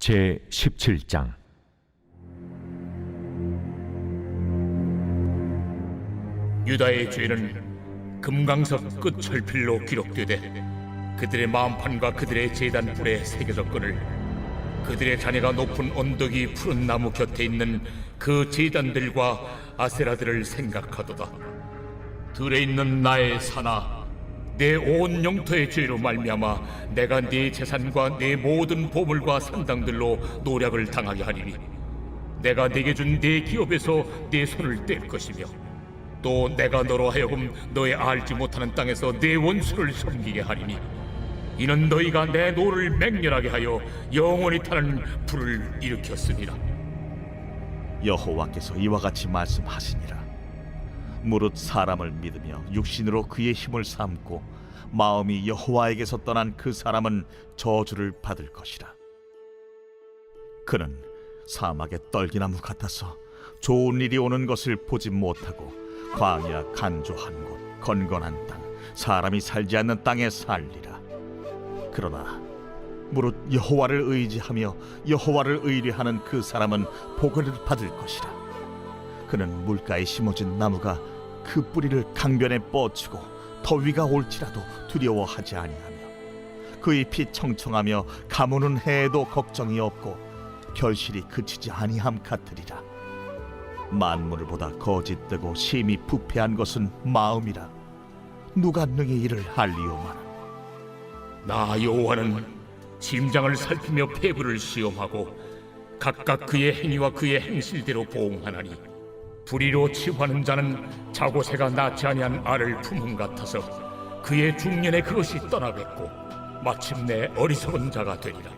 제 17장. 유다의 죄는 금강석 끝 철필로 기록되되 그들의 마음판과 그들의 제단 뿔에 새겨졌거늘 그들의 자녀가 높은 언덕이 푸른 나무 곁에 있는 그 제단들과 아세라들을 생각하도다. 들에 있는 나의 산아, 내 온 영토의 죄로 말미암아 내가 네 재산과 네 모든 보물과 산당들로 노략을 당하게 하리니 내가 네게 준 네 기업에서 네 손을 뗄 것이며 또 내가 너로 하여금 너의 알지 못하는 땅에서 네 원수를 섬기게 하리니 이는 너희가 내 노를 맹렬하게 하여 영원히 타는 불을 일으켰습니다. 여호와께서 이와 같이 말씀하시니라. 무릇 사람을 믿으며 육신으로 그의 힘을 삼고 마음이 여호와에게서 떠난 그 사람은 저주를 받을 것이라. 그는 사막의 떨기나무 같아서 좋은 일이 오는 것을 보지 못하고 광야 간조한 곳 건건한 땅 사람이 살지 않는 땅에 살리라. 그러나 무릇 여호와를 의지하며 여호와를 의뢰하는 그 사람은 복을 받을 것이라. 그는 물가에 심어진 나무가 그 뿌리를 강변에 뻗치고 더위가 올지라도 두려워하지 아니하며 그 잎이 청청하며 가무는 해에도 걱정이 없고 결실이 그치지 아니함 같으리라. 만물을 보다 거짓되고 심히 부패한 것은 마음이라. 누가 능히 이를 알리오마나. 나 여호와는 심장을 살피며 폐부를 시험하고 각각 그의 행위와 그의 행실대로 보응하나니 불의로 치부하는 자는 자고새가 낳지 아니한 알을 품음 같아서 그의 중년에 그것이 떠나겠고 마침내 어리석은 자가 되리라.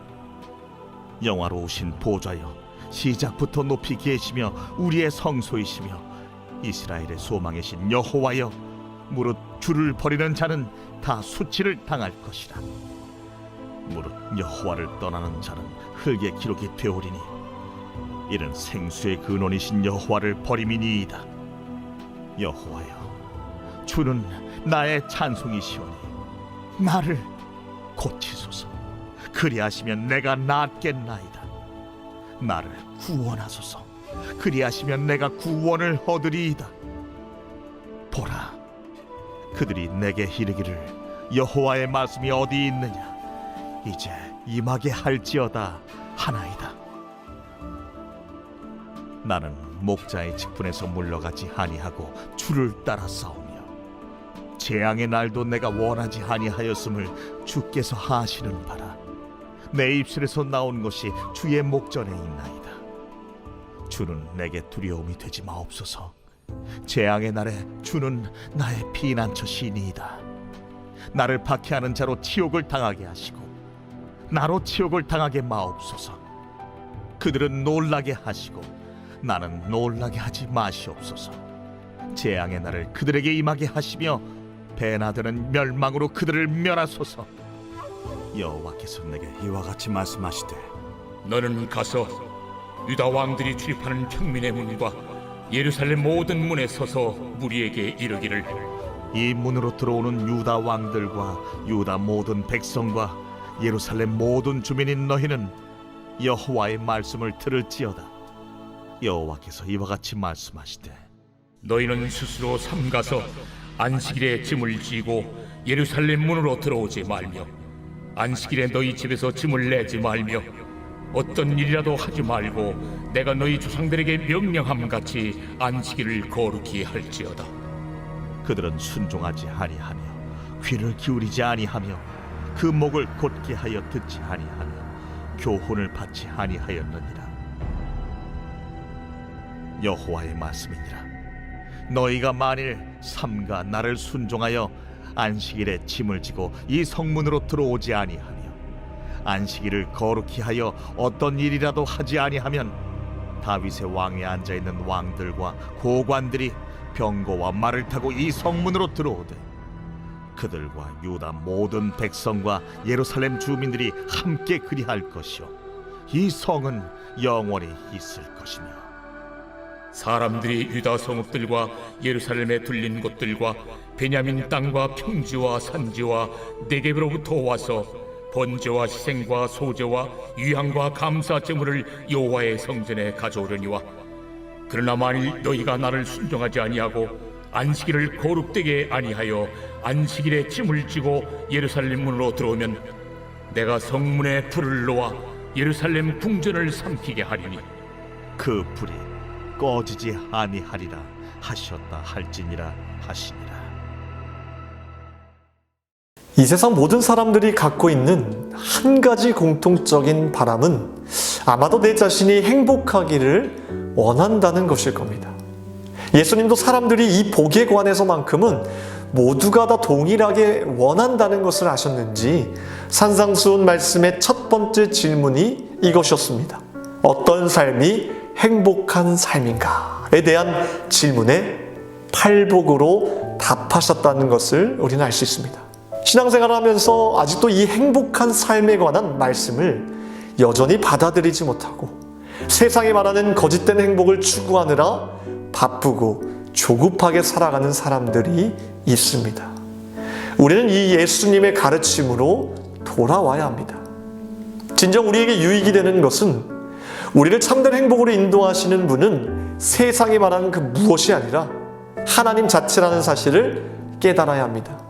영화로우신 보좌여, 시작부터 높이 계시며 우리의 성소이시며 이스라엘의 소망이신 여호와여, 무릇 주를 버리는 자는 다 수치를 당할 것이라. 무릇 여호와를 떠나는 자는 흙의 기록이 되오리니 이는 생수의 근원이신 여호와를 버림이니이다. 여호와여, 주는 나의 찬송이시오니 나를 고치소서. 그리하시면 내가 낫겠나이다. 나를 구원하소서. 그리하시면 내가 구원을 얻으리이다. 보라, 그들이 내게 이르기를 여호와의 말씀이 어디 있느냐, 이제 임하게 할지어다 하나이다. 나는 목자의 직분에서 물러가지 아니하고 주를 따라 싸우며 재앙의 날도 내가 원하지 아니하였음을 주께서 하시는 바라. 내 입술에서 나온 것이 주의 목전에 있나이다. 주는 내게 두려움이 되지 마옵소서. 재앙의 날에 주는 나의 피난처시니이다. 나를 박해하는 자로 치욕을 당하게 하시고 나로 치욕을 당하게 마옵소서. 그들은 놀라게 하시고 나는 놀라게 하지 마시옵소서. 재앙의 날을 그들에게 임하게 하시며 배나 되는 멸망으로 그들을 멸하소서. 여호와께서 내게 이와 같이 말씀하시되, 너는 가서 유다 왕들이 출입하는 평민의 문과 예루살렘 모든 문에 서서 무리에게 이르기를 이 문으로 들어오는 유다 왕들과 유다 모든 백성과 예루살렘 모든 주민인 너희는 여호와의 말씀을 들을지어다. 여호와께서 이와 같이 말씀하시되, 너희는 스스로 삼가서 안식일에 짐을 지고 예루살렘 문으로 들어오지 말며 안식일에 너희 집에서 짐을 내지 말며 어떤 일이라도 하지 말고 내가 너희 조상들에게 명령함 같이 안식일을 거룩히 할지어다. 그들은 순종하지 아니하며 귀를 기울이지 아니하며 그 목을 곧게 하여 듣지 아니하며 교훈을 받지 아니하였느니라. 여호와의 말씀이니라. 너희가 만일 삼가 나를 순종하여 안식일에 짐을 지고 이 성문으로 들어오지 아니하며 안식일을 거룩히 하여 어떤 일이라도 하지 아니하면 다윗의 왕에 앉아있는 왕들과 고관들이 병거와 말을 타고 이 성문으로 들어오되 그들과 유다 모든 백성과 예루살렘 주민들이 함께 그리할 것이요 이 성은 영원히 있을 것이며 사람들이 유다 성읍들과 예루살렘에 둘린 곳들과 베냐민 땅과 평지와 산지와 네겝으로부터 와서 번제와 희생과 소제와 유향과 감사 제물을 여호와의 성전에 가져오려니와 그러나 만일 너희가 나를 순종하지 아니하고 안식일을 거룩되게 아니하여 안식일에 짐을 지고 예루살렘 문으로 들어오면 내가 성문에 불을 놓아 예루살렘 궁전을 삼키게 하리니 그 불이 꺼지지 아니하리라 하셨다 할지니라 하시니라. 이 세상 모든 사람들이 갖고 있는 한 가지 공통적인 바람은 아마도 내 자신이 행복하기를 원한다는 것일 겁니다. 예수님도 사람들이 이 복에 관해서만큼은 모두가 다 동일하게 원한다는 것을 아셨는지 산상수훈 말씀의 첫 번째 질문이 이것이었습니다. 어떤 삶이 행복한 삶인가에 대한 질문에 팔복으로 답하셨다는 것을 우리는 알 수 있습니다. 신앙생활을 하면서 아직도 이 행복한 삶에 관한 말씀을 여전히 받아들이지 못하고 세상이 말하는 거짓된 행복을 추구하느라 바쁘고 조급하게 살아가는 사람들이 있습니다. 우리는 이 예수님의 가르침으로 돌아와야 합니다. 진정 우리에게 유익이 되는 것은 우리를 참된 행복으로 인도하시는 분은 세상이 말하는 그 무엇이 아니라 하나님 자체라는 사실을 깨달아야 합니다.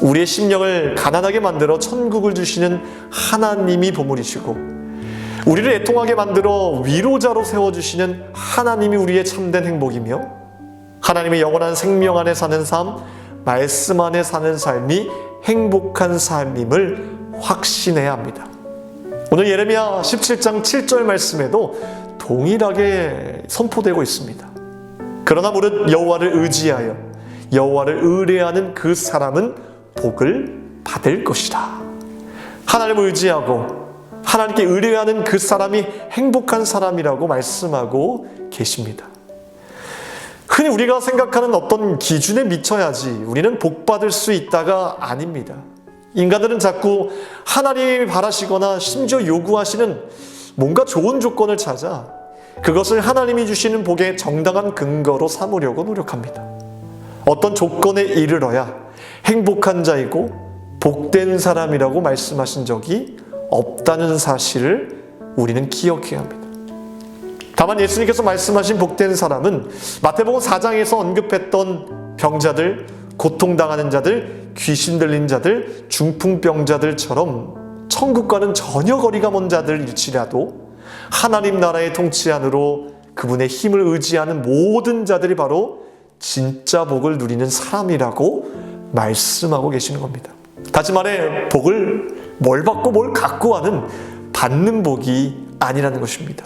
우리의 심령을 가난하게 만들어 천국을 주시는 하나님이 보물이시고 우리를 애통하게 만들어 위로자로 세워주시는 하나님이 우리의 참된 행복이며 하나님의 영원한 생명 안에 사는 삶, 말씀 안에 사는 삶이 행복한 삶임을 확신해야 합니다. 오늘 예레미야 17장 7절 말씀에도 동일하게 선포되고 있습니다. 그러나 무릇 여호와를 의지하여 여호와를 의뢰하는 그 사람은 복을 받을 것이다. 하나님을 의지하고 하나님께 의뢰하는 그 사람이 행복한 사람이라고 말씀하고 계십니다. 흔히 우리가 생각하는 어떤 기준에 미쳐야지 우리는 복받을 수 있다가 아닙니다. 인간들은 자꾸 하나님이 바라시거나 심지어 요구하시는 뭔가 좋은 조건을 찾아 그것을 하나님이 주시는 복의 정당한 근거로 삼으려고 노력합니다. 어떤 조건에 이르러야 행복한 자이고 복된 사람이라고 말씀하신 적이 없다는 사실을 우리는 기억해야 합니다. 다만 예수님께서 말씀하신 복된 사람은 마태복음 4장에서 언급했던 병자들, 고통당하는 자들, 귀신 들린 자들, 중풍병자들처럼 천국과는 전혀 거리가 먼 자들일지라도 하나님 나라의 통치 안으로 그분의 힘을 의지하는 모든 자들이 바로 진짜 복을 누리는 사람이라고 말씀하고 계시는 겁니다. 다시 말해 복을 뭘 받고 뭘 갖고 하는 받는 복이 아니라는 것입니다.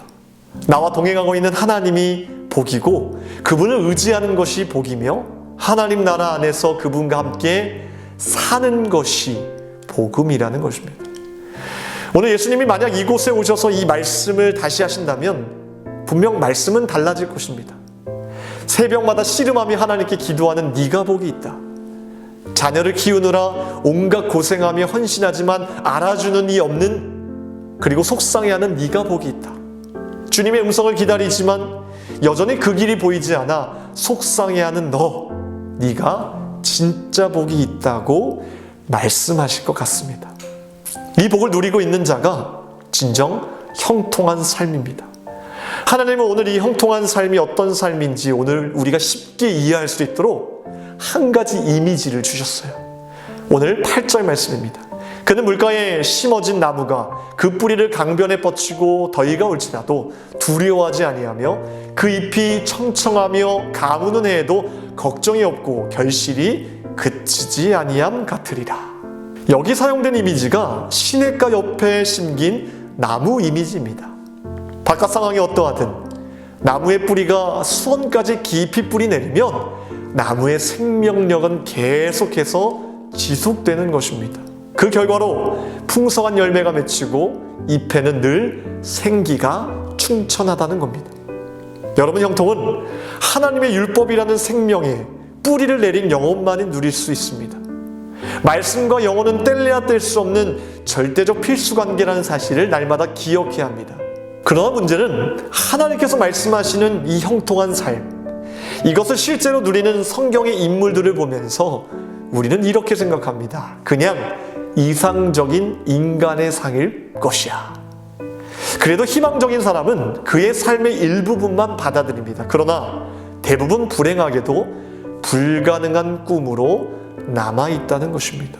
나와 동행하고 있는 하나님이 복이고 그분을 의지하는 것이 복이며 하나님 나라 안에서 그분과 함께 사는 것이 복음이라는 것입니다. 오늘 예수님이 만약 이곳에 오셔서 이 말씀을 다시 하신다면 분명 말씀은 달라질 것입니다. 새벽마다 씨름하며 하나님께 기도하는 네가 복이 있다. 자녀를 키우느라 온갖 고생하며 헌신하지만 알아주는 이 없는 그리고 속상해하는 네가 복이 있다. 주님의 음성을 기다리지만 여전히 그 길이 보이지 않아 속상해하는 너, 네가 진짜 복이 있다고 말씀하실 것 같습니다. 이 복을 누리고 있는 자가 진정 형통한 삶입니다. 하나님은 오늘 이 형통한 삶이 어떤 삶인지 오늘 우리가 쉽게 이해할 수 있도록 한 가지 이미지를 주셨어요. 오늘 8절 말씀입니다. 그는 물가에 심어진 나무가 그 뿌리를 강변에 뻗치고 더위가 올지라도 두려워하지 아니하며 그 잎이 청청하며 가무는 해에도 걱정이 없고 결실이 그치지 아니함 같으리라. 여기 사용된 이미지가 시냇가 옆에 심긴 나무 이미지입니다. 바깥 상황이 어떠하든 나무의 뿌리가 수원까지 깊이 뿌리 내리면 나무의 생명력은 계속해서 지속되는 것입니다. 그 결과로 풍성한 열매가 맺히고 잎에는 늘 생기가 충천하다는 겁니다. 여러분, 형통은 하나님의 율법이라는 생명에 뿌리를 내린 영혼만이 누릴 수 있습니다. 말씀과 영혼은 뗄래야 뗄 수 없는 절대적 필수 관계라는 사실을 날마다 기억해야 합니다. 그러나 문제는 하나님께서 말씀하시는 이 형통한 삶, 이것을 실제로 누리는 성경의 인물들을 보면서 우리는 이렇게 생각합니다. 그냥 이상적인 인간의 상일 것이야. 그래도 희망적인 사람은 그의 삶의 일부분만 받아들입니다. 그러나 대부분 불행하게도 불가능한 꿈으로 남아있다는 것입니다.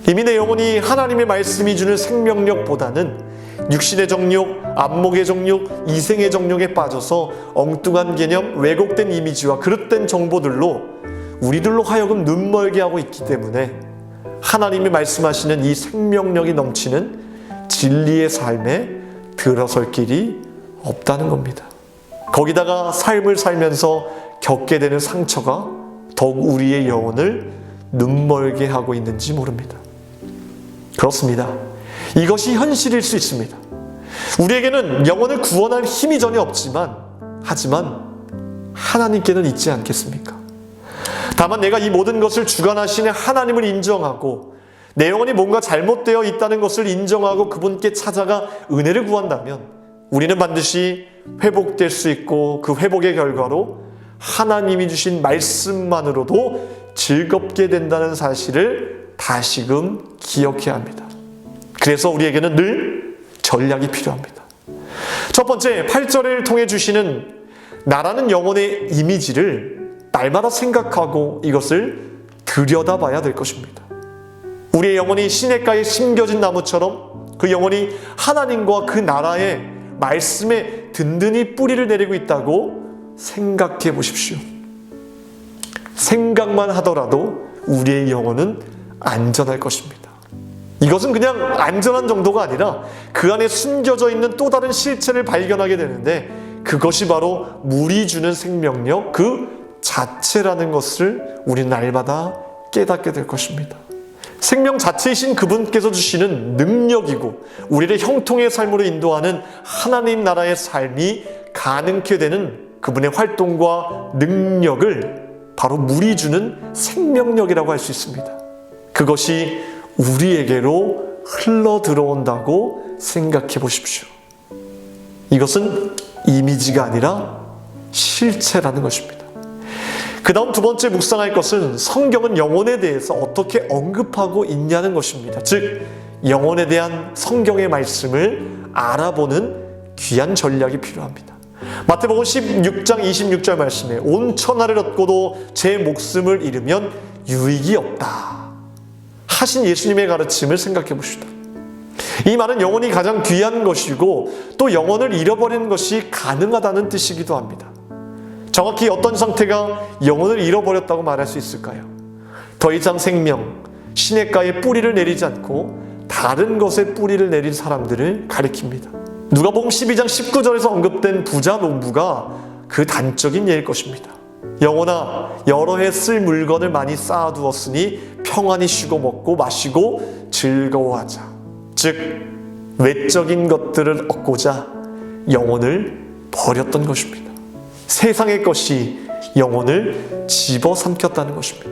이미 내 영혼이 하나님의 말씀이 주는 생명력보다는 육신의 정욕, 안목의 정욕, 이생의 정욕에 빠져서 엉뚱한 개념, 왜곡된 이미지와 그릇된 정보들로 우리들로 하여금 눈멀게 하고 있기 때문에 하나님이 말씀하시는 이 생명력이 넘치는 진리의 삶에 들어설 길이 없다는 겁니다. 거기다가 삶을 살면서 겪게 되는 상처가 더욱 우리의 영혼을 눈멀게 하고 있는지 모릅니다. 그렇습니다. 이것이 현실일 수 있습니다. 우리에게는 영혼을 구원할 힘이 전혀 없지만, 하지만 하나님께는 있지 않겠습니까? 다만 내가 이 모든 것을 주관하시는 하나님을 인정하고 내 영혼이 뭔가 잘못되어 있다는 것을 인정하고 그분께 찾아가 은혜를 구한다면 우리는 반드시 회복될 수 있고, 그 회복의 결과로 하나님이 주신 말씀만으로도 즐겁게 된다는 사실을 다시금 기억해야 합니다. 그래서 우리에게는 늘 전략이 필요합니다. 첫 번째, 8절을 통해 주시는 나라는 영혼의 이미지를 날마다 생각하고 이것을 들여다봐야 될 것입니다. 우리의 영혼이 시냇가에 심겨진 나무처럼 그 영혼이 하나님과 그 나라의 말씀에 든든히 뿌리를 내리고 있다고 생각해 보십시오. 생각만 하더라도 우리의 영혼은 안전할 것입니다. 이것은 그냥 안전한 정도가 아니라 그 안에 숨겨져 있는 또 다른 실체를 발견하게 되는데, 그것이 바로 물이 주는 생명력 그 자체라는 것을 우리는 날마다 깨닫게 될 것입니다. 생명 자체이신 그분께서 주시는 능력이고 우리를 형통의 삶으로 인도하는 하나님 나라의 삶이 가능케 되는 그분의 활동과 능력을 바로 물이 주는 생명력이라고 할 수 있습니다. 그것이 우리에게로 흘러 들어온다고 생각해 보십시오. 이것은 이미지가 아니라 실체라는 것입니다. 그 다음 두 번째 묵상할 것은 성경은 영혼에 대해서 어떻게 언급하고 있냐는 것입니다. 즉, 영혼에 대한 성경의 말씀을 알아보는 귀한 전략이 필요합니다. 마태복음 16장 26절 말씀에 온 천하를 얻고도 제 목숨을 잃으면 유익이 없다 하신 예수님의 가르침을 생각해 봅시다. 이 말은 영혼이 가장 귀한 것이고 또 영혼을 잃어버리는 것이 가능하다는 뜻이기도 합니다. 정확히 어떤 상태가 영혼을 잃어버렸다고 말할 수 있을까요? 더 이상 생명, 시냇가에 뿌리를 내리지 않고 다른 것에 뿌리를 내린 사람들을 가리킵니다. 누가복음 12장 19절에서 언급된 부자 농부가 그 단적인 예일 것입니다. 영혼아, 여러 해 쓸 물건을 많이 쌓아두었으니 평안히 쉬고 먹고 마시고 즐거워하자. 즉, 외적인 것들을 얻고자 영혼을 버렸던 것입니다. 세상의 것이 영혼을 집어삼켰다는 것입니다.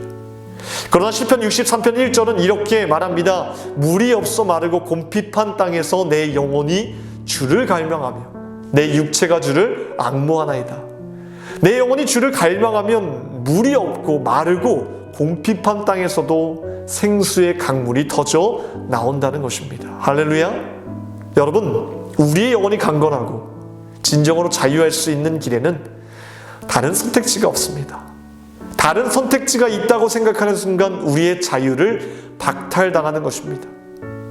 그러나 시편 63편 1절은 이렇게 말합니다. 물이 없어 마르고 곰핍한 땅에서 내 영혼이 주를 갈망하며 내 육체가 주를 앙모하나이다. 내 영혼이 주를 갈망하면 물이 없고 마르고 곰핍한 땅에서도 생수의 강물이 터져 나온다는 것입니다. 할렐루야! 여러분, 우리의 영혼이 강건하고 진정으로 자유할 수 있는 길에는 다른 선택지가 없습니다. 다른 선택지가 있다고 생각하는 순간 우리의 자유를 박탈당하는 것입니다.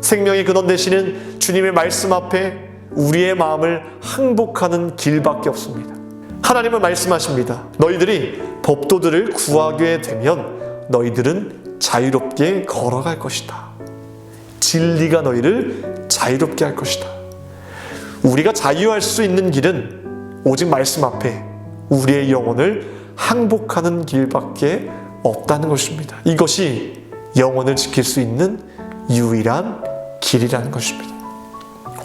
생명의 근원 되시는 주님의 말씀 앞에 우리의 마음을 항복하는 길밖에 없습니다. 하나님은 말씀하십니다. 너희들이 법도들을 구하게 되면 너희들은 자유롭게 걸어갈 것이다. 진리가 너희를 자유롭게 할 것이다. 우리가 자유할 수 있는 길은 오직 말씀 앞에 우리의 영혼을 항복하는 길밖에 없다는 것입니다. 이것이 영혼을 지킬 수 있는 유일한 길이라는 것입니다.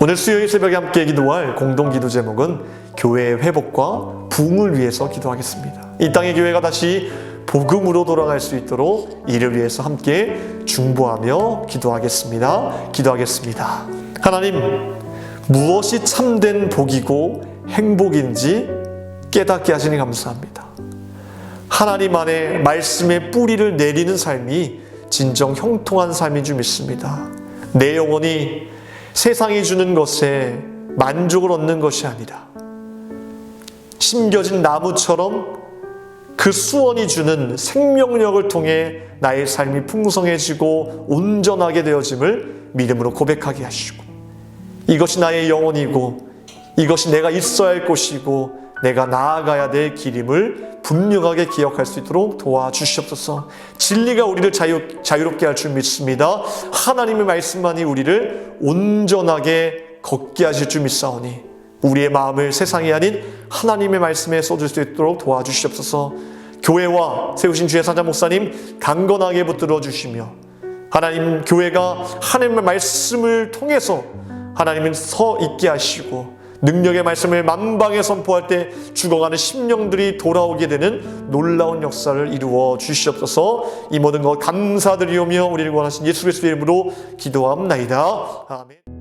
오늘 수요일 새벽에 함께 기도할 공동기도 제목은 교회의 회복과 부흥을 위해서 기도하겠습니다. 이 땅의 교회가 다시 복음으로 돌아갈 수 있도록 이를 위해서 함께 중보하며 기도하겠습니다. 기도하겠습니다. 하나님, 무엇이 참된 복이고 행복인지 깨닫게 하시니 감사합니다. 하나님 안에 말씀의 뿌리를 내리는 삶이 진정 형통한 삶인 줄 믿습니다. 내 영혼이 세상이 주는 것에 만족을 얻는 것이 아니라 심겨진 나무처럼 그 수원이 주는 생명력을 통해 나의 삶이 풍성해지고 온전하게 되어짐을 믿음으로 고백하게 하시고, 이것이 나의 영혼이고 이것이 내가 있어야 할 곳이고 내가 나아가야 될 길임을 분명하게 기억할 수 있도록 도와주시옵소서. 진리가 우리를 자유롭게 할 줄 믿습니다. 하나님의 말씀만이 우리를 온전하게 걷게 하실 줄 믿사오니 우리의 마음을 세상이 아닌 하나님의 말씀에 쏟을 수 있도록 도와주시옵소서. 교회와 세우신 주의 사자 목사님 강건하게 붙들어 주시며, 하나님 교회가 하나님의 말씀을 통해서 하나님을 서 있게 하시고 능력의 말씀을 만방에 선포할 때 죽어가는 심령들이 돌아오게 되는 놀라운 역사를 이루어 주시옵소서. 이 모든 것 감사드리오며 우리를 원하신 예수 그리스도의 이름으로 기도합나이다. 아멘.